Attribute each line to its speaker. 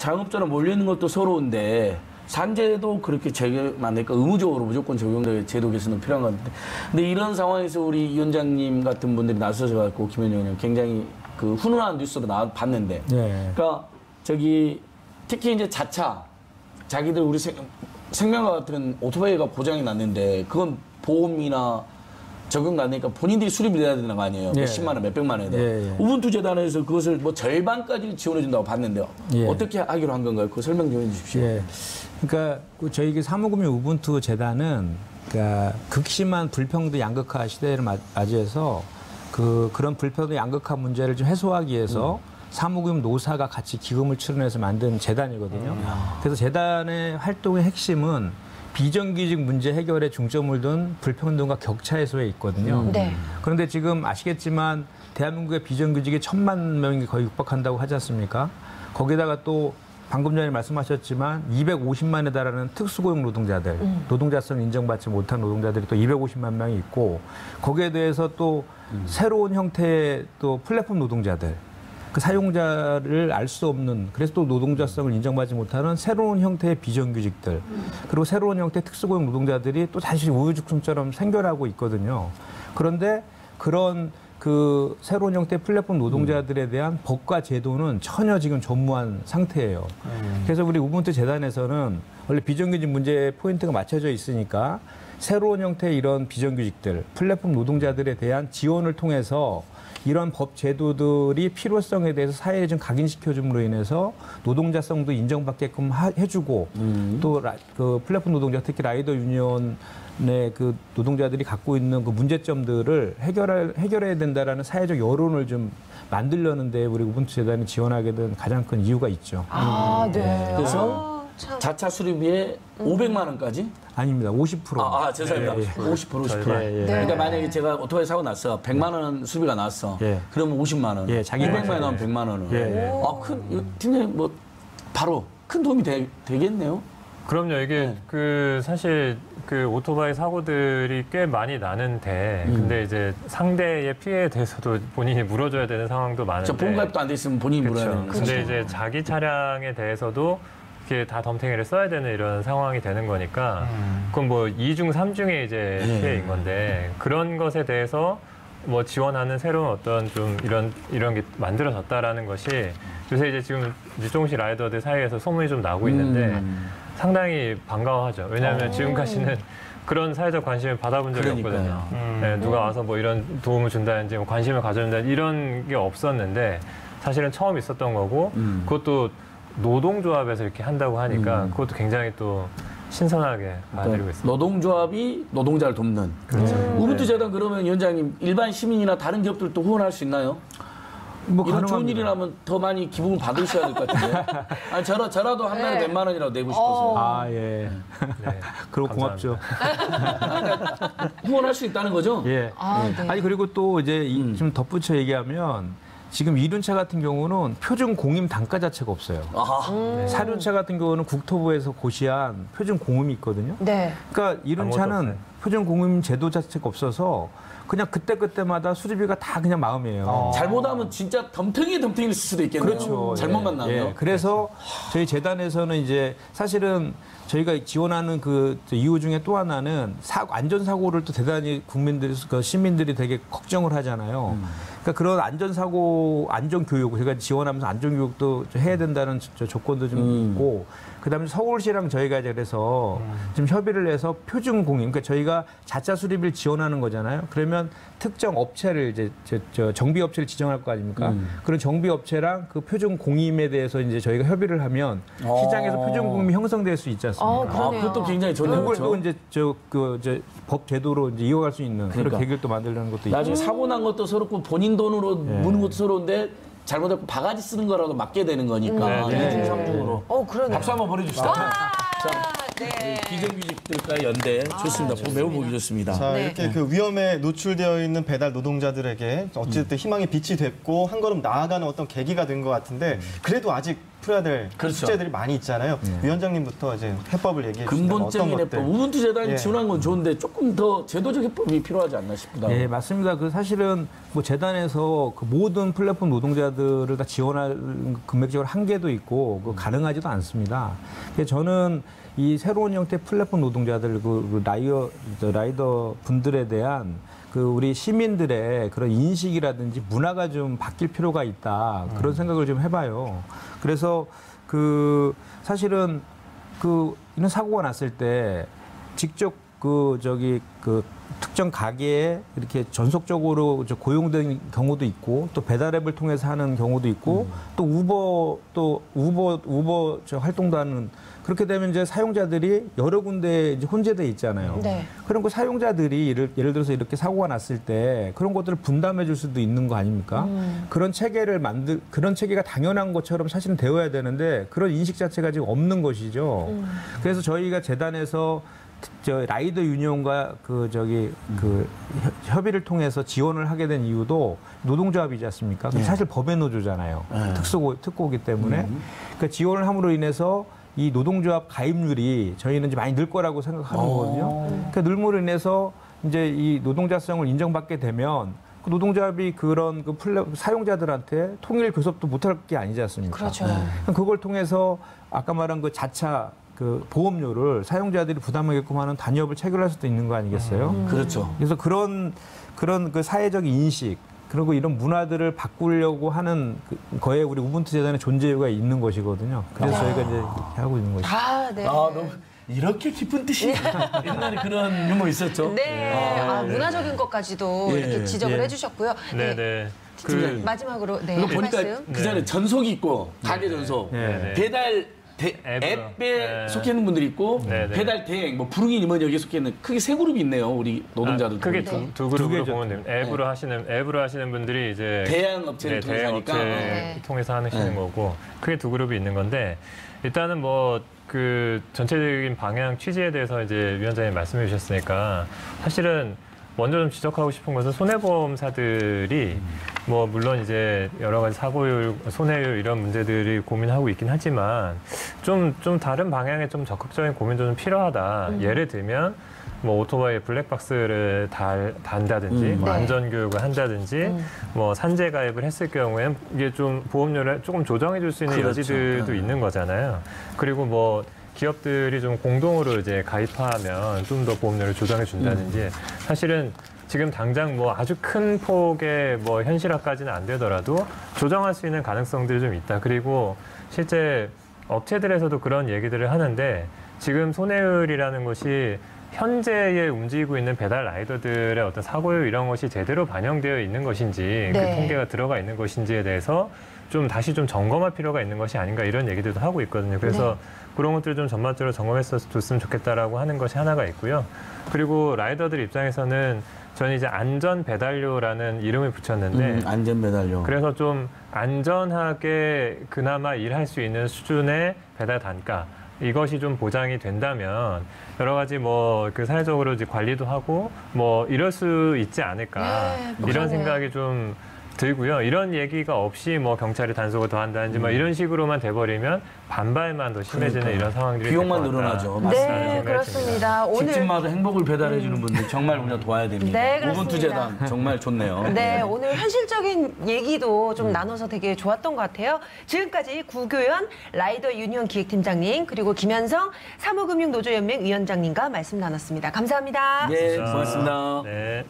Speaker 1: 자영업자로 몰리는 것도 서러운데 산재도 그렇게 적용 안 되니까 의무적으로 무조건 적용될 제도 개선은 필요한 것 같은데 근데 이런 상황에서 우리 위원장님 같은 분들이 나서셔갖고 김현영 의원님 굉장히 그 훈훈한 뉴스로 봤는데 그러니까 저기 특히 이제 자차 자기들 우리 생명과 같은 오토바이가 고장이 났는데 그건 보험이나 적용 안 되니까 본인들이 수리를 해야 되는 거 아니에요? 몇십만 원, 몇백만 원에. 우분투 재단에서 그것을 뭐 절반까지 지원해 준다고 봤는데요. 어떻게 하기로 한 건가요? 그 설명 좀 해주십시오.
Speaker 2: 그러니까 저희 사무금융 우분투 재단은 그러니까 극심한 불평등 양극화 시대를 맞이해서 그런 불평등 양극화 문제를 좀 해소하기 위해서 사무금융 노사가 같이 기금을 출연해서 만든 재단이거든요. 그래서 재단의 활동의 핵심은 비정규직 문제 해결에 중점을 둔 불평등과 격차 해소에 있거든요. 그런데 지금 아시겠지만 대한민국의 비정규직이 1,000만 명이 거의 육박한다고 하지 않습니까? 거기다가 또 방금 전에 말씀하셨지만 250만에 달하는 특수고용 노동자들, 노동자성 인정받지 못한 노동자들이 또 250만 명이 있고 거기에 대해서 또 새로운 형태의 또 플랫폼 노동자들, 그 사용자를 알 수 없는 그래서 또 노동자성을 인정받지 못하는 새로운 형태의 비정규직들 그리고 새로운 형태의 특수고용 노동자들이 또 다시 우후죽순처럼 생겨나고 있거든요. 그런데 그런 그 새로운 형태의 플랫폼 노동자들에 대한 법과 제도는 전혀 지금 전무한 상태예요. 그래서 우리 우분투 재단에서는 원래 비정규직 문제에 포인트가 맞춰져 있으니까 새로운 형태의 이런 비정규직들, 플랫폼 노동자들에 대한 지원을 통해서 이런 법 제도들이 필요성에 대해서 사회에 좀 각인시켜줌으로 인해서 노동자성도 인정받게끔 해주고 또 그 플랫폼 노동자 특히 라이더 유니온의 그 노동자들이 갖고 있는 그 문제점들을 해결해야 된다라는 사회적 여론을 좀 만들려는데 우리 우분투 재단이 지원하게 된 가장 큰 이유가 있죠.
Speaker 1: 그래서 자차 수리비에 500만 원까지?
Speaker 2: 아닙니다. 50%.
Speaker 1: 죄송합니다. 50%. 그러니까 만약에 제가 오토바이 사고 났어. 100만 원 수리비가 나왔어. 그러면 50만 원. 자기 200만 원 나오면 100만 원은. 팀장님 뭐 바로 큰 도움이 되겠네요.
Speaker 3: 그럼요. 이게 사실 그 오토바이 사고들이 꽤 많이 나는데 근데 이제 상대의 피해에 대해서도 본인이 물어줘야 되는 상황도 많은데
Speaker 1: 보험가입도 안 돼 있으면 본인이 물어야 되는 거죠.
Speaker 3: 근데 이제 자기 차량에 대해서도 이렇게 다 덤탱이를 써야 되는 이런 상황이 되는 거니까 그건 뭐 2중, 3중의 이제 피해인 건데 그런 것에 대해서 뭐 지원하는 새로운 어떤 좀 이런 게 만들어졌다라는 것이 요새 이제 지금 조금씩 라이더들 사이에서 소문이 좀 나고 있는데 상당히 반가워하죠. 왜냐하면 지금까지는 그런 사회적 관심을 받아본 적이 없거든요. 누가 와서 뭐 이런 도움을 준다든지 뭐 관심을 가져준다 이런 게 없었는데 사실은 처음 있었던 거고 그것도 노동조합에서 이렇게 한다고 하니까 그것도 굉장히 또 신선하게 받아들이고 있습니다.
Speaker 1: 노동조합이 노동자를 돕는. 우분투 재단 그러면 위원장님 일반 시민이나 다른 기업들도 후원할 수 있나요? 뭐 이런 좋은 일이라면 더 많이 기부금 받으셔야 될 것 같은데. 아니 저라도 한 달에 100만 원이라도 내고 싶어서.
Speaker 2: 그럼 고맙죠.
Speaker 1: 후원할 수 있다는 거죠?
Speaker 2: 아니 그리고 또 이제 좀 덧붙여 얘기하면 지금 이륜차 같은 경우는 표준 공임 단가 자체가 없어요. 사륜차 같은 경우는 국토부에서 고시한 표준 공임이 있거든요. 그러니까 이륜차는 표준 공임 제도 자체가 없어서 그냥 그때그때마다 수리비가 다 그냥 마음이에요.
Speaker 1: 잘못하면 진짜 덤탱이일 수도 있겠네요.
Speaker 2: 그렇죠.
Speaker 1: 잘못만 나면.
Speaker 2: 그래서 저희 재단에서는 이제 사실은 저희가 지원하는 그 이유 중에 또 하나는 안전사고를 또 대단히 시민들이 되게 걱정을 하잖아요. 그러니까 그런 안전사고, 안전교육, 저희가 지원하면서 안전교육도 해야 된다는 조건도 좀 있고, 그 다음에 서울시랑 저희가 이제 그래서 좀 협의를 해서 표준 공임, 그러니까 저희가 자차 수리비를 지원하는 거잖아요. 그러면 특정 업체를 이제 정비업체를 지정할 거 아닙니까? 그런 정비업체랑 그 표준 공임에 대해서 이제 저희가 협의를 하면 시장에서 표준 공임이 형성될 수 있지 않습니까?
Speaker 1: 그것도 굉장히 좋네요.
Speaker 2: 그걸 또 이제 법 제도로 이제 이어갈 수 있는 그런 계기를 또 만들려는 것도 있고.
Speaker 1: 나중에 사고 난 것도 서럽고 본인 돈으로 무는 것도 서러운데 잘못하면 바가지 쓰는 거라도 맡게 되는 거니까. 2중, 3중으로.
Speaker 4: 그러네요.
Speaker 1: 박수 한번 보내줍시다. 비정규직들과의 연대 좋습니다. 매우 보기 좋습니다.
Speaker 5: 자, 이렇게 그 위험에 노출되어 있는 배달 노동자들에게 어쨌든 희망의 빛이 됐고 한 걸음 나아가는 어떤 계기가 된 것 같은데 그래도 아직 풀어야 될
Speaker 1: 그렇죠.
Speaker 5: 숙제들이 많이 있잖아요. 위원장님부터 이제 해법을 얘기해 주시면
Speaker 1: 근본적인
Speaker 5: 어떤
Speaker 1: 해법.
Speaker 5: 것들.
Speaker 1: 우분투 재단이
Speaker 5: 예.
Speaker 1: 지원한 건 좋은데 조금 더 제도적 해법이 필요하지 않나 싶다.
Speaker 2: 네, 맞습니다. 그 사실은 뭐 재단에서 그 모든 플랫폼 노동자들을 다 지원할 금액적으로 한계도 있고 그 가능하지도 않습니다. 그래서 저는 이 새로운 형태 플랫폼 노동자들 그 라이더 분들에 대한 그 우리 시민들의 그런 인식이라든지 문화가 좀 바뀔 필요가 있다. 그런 생각을 좀 해봐요. 그래서 그 사실은 그 이런 사고가 났을 때 직접 그 특정 가게에 이렇게 전속적으로 고용된 경우도 있고 또 배달앱을 통해서 하는 경우도 있고 또 우버 활동도 하는 그렇게 되면 이제 사용자들이 여러 군데 이제 혼재돼 있잖아요.
Speaker 4: 네.
Speaker 2: 그런 그 사용자들이 예를 들어서 이렇게 사고가 났을 때 그런 것들을 분담해 줄 수도 있는 거 아닙니까? 그런 체계가 당연한 것처럼 사실은 되어야 되는데 그런 인식 자체가 지금 없는 것이죠. 그래서 저희가 재단에서 라이더 유니온과 협의를 통해서 지원을 하게 된 이유도 노동조합이지 않습니까? 사실 법의 노조잖아요. 특고기 때문에. 그러니까 지원을 함으로 인해서 이 노동조합 가입률이 저희는 이제 많이 늘 거라고 생각하는 거거든요. 그러니까 늘므로 인해서 이제 이 노동자성을 인정받게 되면 그 노동조합이 그런 사용자들한테 통일 교섭도 못할 게 아니지 않습니까?
Speaker 4: 그렇죠.
Speaker 2: 그걸 통해서 아까 말한 그 자차 그 보험료를 사용자들이 부담하게끔 하는 단협을 체결할 수도 있는 거 아니겠어요?
Speaker 1: 그렇죠.
Speaker 2: 그래서 그런 그 사회적 인식 그리고 이런 문화들을 바꾸려고 하는 거에 우리 우분투 재단의 존재 이유가 있는 것이거든요. 그래서 저희가 이제 이렇게 하고 있는 것이죠.
Speaker 4: 아, 네.
Speaker 1: 아, 너무 이렇게 깊은 뜻이 옛날에 그런 유머 있었죠.
Speaker 4: 네. 문화적인 것까지도
Speaker 1: 예,
Speaker 4: 이렇게 지적을
Speaker 1: 예.
Speaker 4: 해주셨고요.
Speaker 3: 네네.
Speaker 4: 마지막으로 네.
Speaker 1: 이거 보니까
Speaker 4: 말씀.
Speaker 1: 그 전에 전속이 있고 가게 전속,
Speaker 3: 네.
Speaker 1: 배달
Speaker 3: 앱으로.
Speaker 1: 앱에
Speaker 3: 네.
Speaker 1: 속해 있는 분들이 있고
Speaker 3: 네, 네.
Speaker 1: 배달 대행, 뭐 부릉이 이런 여기에 속해 있는 크게 세 그룹이 있네요. 우리 노동자들.
Speaker 3: 크게 두 그룹으로
Speaker 2: 개죠.
Speaker 3: 보면 됩니다. 앱으로 하시는 분들이 이제
Speaker 1: 대양 업체를 통해서
Speaker 3: 대행
Speaker 1: 하니까.
Speaker 3: 업체
Speaker 4: 네.
Speaker 3: 통해서 하시는
Speaker 1: 네.
Speaker 3: 거고 크게 두 그룹이 있는 건데 일단은 뭐 그 전체적인 방향 취지에 대해서 이제 위원장님 말씀해 주셨으니까 사실은 먼저 좀 지적하고 싶은 것은 손해보험사들이 뭐 물론 이제 여러 가지 사고율, 손해율 이런 문제들이 고민하고 있긴 하지만 좀 다른 방향의 좀 적극적인 고민도 좀 필요하다. 예를 들면 뭐 오토바이에 블랙박스를 단다든지 뭐
Speaker 4: 네.
Speaker 3: 안전교육을 한다든지 뭐 산재 가입을 했을 경우엔 이게 좀 보험료를 조금 조정해 줄 수 있는
Speaker 1: 그렇죠.
Speaker 3: 여지들도 있는 거잖아요. 그리고 뭐 기업들이 좀 공동으로 이제 가입하면 좀 더 보험료를 조정해 준다든지 사실은 지금 당장 뭐 아주 큰 폭의 뭐 현실화까지는 안 되더라도 조정할 수 있는 가능성들이 좀 있다. 그리고 실제 업체들에서도 그런 얘기들을 하는데 지금 손해율이라는 것이 현재에 움직이고 있는 배달 라이더들의 어떤 사고율 이런 것이 제대로 반영되어 있는 것인지
Speaker 4: 네.
Speaker 3: 그 통계가 들어가 있는 것인지에 대해서 좀 다시 좀 점검할 필요가 있는 것이 아닌가 이런 얘기들도 하고 있거든요. 그래서 그런 것들을 좀 전반적으로 점검해서 줬으면 좋겠다라고 하는 것이 하나가 있고요. 그리고 라이더들 입장에서는 저는 이제 안전 배달료라는 이름을 붙였는데
Speaker 1: 안전 배달료.
Speaker 3: 그래서 좀 안전하게 그나마 일할 수 있는 수준의 배달 단가 이것이 좀 보장이 된다면 여러 가지 뭐 그 사회적으로 이제 관리도 하고 뭐 이럴 수 있지 않을까
Speaker 4: 네,
Speaker 3: 이런
Speaker 4: 그러네요.
Speaker 3: 생각이 좀 들고요. 이런 얘기가 없이 뭐 경찰이 단속을 더 한다든지 뭐 이런 식으로만 돼버리면 반발만 더 심해지는 이런 상황들이
Speaker 1: 비용만
Speaker 3: 될것 같다.
Speaker 1: 늘어나죠.
Speaker 4: 네,
Speaker 3: 생각이
Speaker 4: 그렇습니다. 오늘
Speaker 1: 집집마다 행복을 배달해주는 분들 정말 우리가 도와야 됩니다.
Speaker 4: 네,
Speaker 1: 우분투
Speaker 4: 그렇습니다.
Speaker 1: 재단 정말 좋네요.
Speaker 4: 네, 오늘 현실적인 얘기도 좀 나눠서 되게 좋았던 것 같아요. 지금까지 구교연 라이더 유니온 기획팀장님 그리고 김현성 사무금융노조연맹 위원장님과 말씀 나눴습니다. 감사합니다.
Speaker 1: 예, 고맙습니다.
Speaker 3: 네.